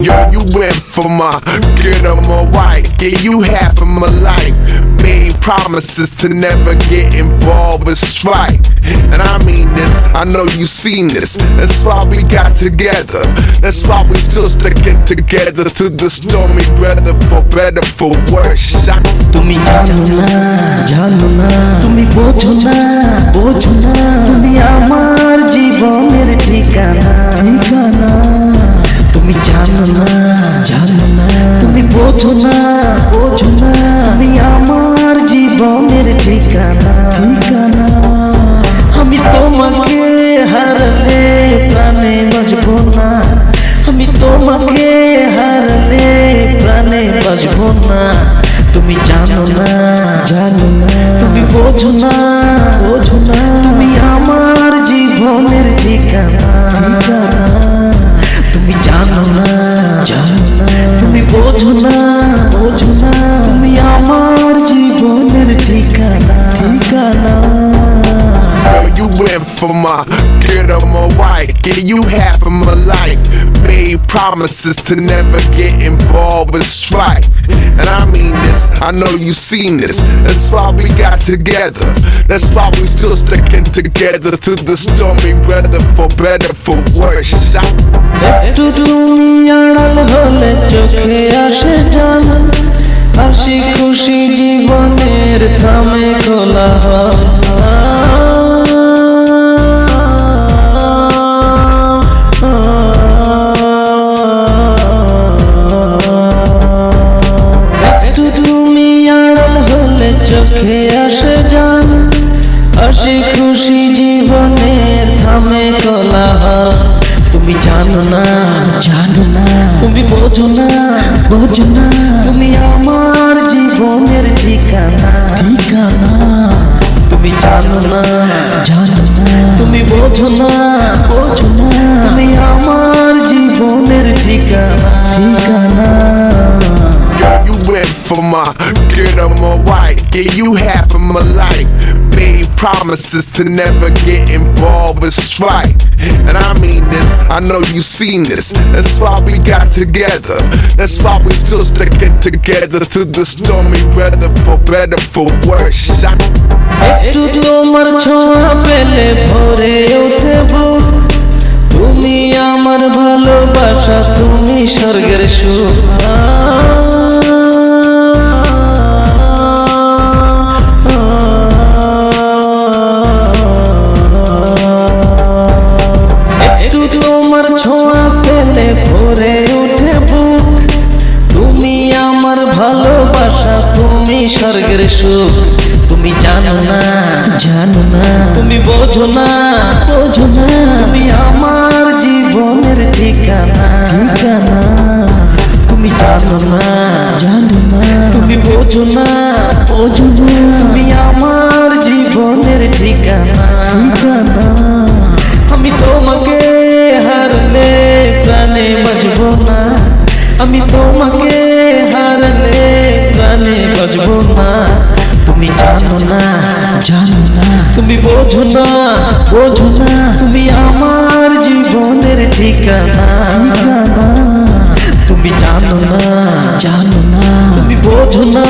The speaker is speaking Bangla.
Girl, you went for my good of my wife. Gave you half of my life. Made promises to never get involved with strife. And I mean this, I know you seen this. That's why we got together. That's why we still sticking together through the stormy weather, for better, for worse. তুমি জানো না, জানো না, তুমি বোঝো না, বোঝো না, তুমি আমার জীবনের ঠিকানা, ঠিকানা। তুমি জানো না, জানো না, তুমি বোঝো না, বোঝো না, তুমি আমার জীবনের ঠিকানা, ঠিকানা। আমি তোমাকে হারালে প্রাণে বাঁচবো না, আমি তোমাকে হারালে প্রাণে বাঁচবো না। তুমি জানো না, জানো না, তুমি বোঝো না, বোঝো না, তুমি আমার জীবনের ঠিকানা, ঠিকানা। তুমি জানো না, জানো না, তুমি বোঝো না, বোঝো না, তুমি আমার জীবনের ঠিকানা, ঠিকানা। Girl, you went for my good of my wife. Gave you half of my life. Made promises to never get involved with strife. And I mean this, I know you seen this. That's why we got together. That's why we still sticking together through the stormy weather, for better, for worse. একটু তুমি আড়াল হলে চোখে আসে জান, হাসি খুশি জীবনের থামে খোলা একটু তুমি আড়াল হলে চোখে আসে জান, হাসি খুশি জীবনের থামে খোলা। তুমি জানো না, জানো না, তুমি বোঝো না, বোঝো না, তুমি আমার জীবনের ঠিকানা, ঠিকানা। তুমি জানো না, জানো না, তুমি বোঝো না, বোঝো না, তুমি আমার জীবনের ঠিকানা, ঠিকানা। Girl, you went for my good of my wife. Gave you half of my life. Made promises to never get involved with strife. And I mean this, I know you seen this. That's why we got together. That's why we still sticking together through the stormy weather, for better, for worse. একটু তোমার ছোঁয়া পেলে ভরে ওঠে বুক, তুমি আমার ভালোবাসা, তুমি স্বর্গের সুখ। একটু তোমার ছোঁয়া পেলে ভরে ওঠে বুক, তুমি আমার ভালোবাসা, তুমি স্বর্গের সুখ। তুমি জানো না, জানো না, তুমি বোঝো না, বোঝো না, তুমি আমার জীবনের ঠিকানা, ঠিকানা। তুমি জানো না, জানো না, তুমি বোঝো না, বোঝো না, তুমি আমার জীবনের ঠিকানা, ঠিকানা। আমি তোমাকে হারলে প্রাণে বাঁচবো না, আমি তোমাকে হারলে প্রাণে বাঁচবো না। তুমি জানো না, জানো না, তুমি বোঝো না, বোঝো না, তুমি আমার জীবনের ঠিকানা, ঠিকানা। তুমি জানো না, জানো না, তুমি বোঝো না,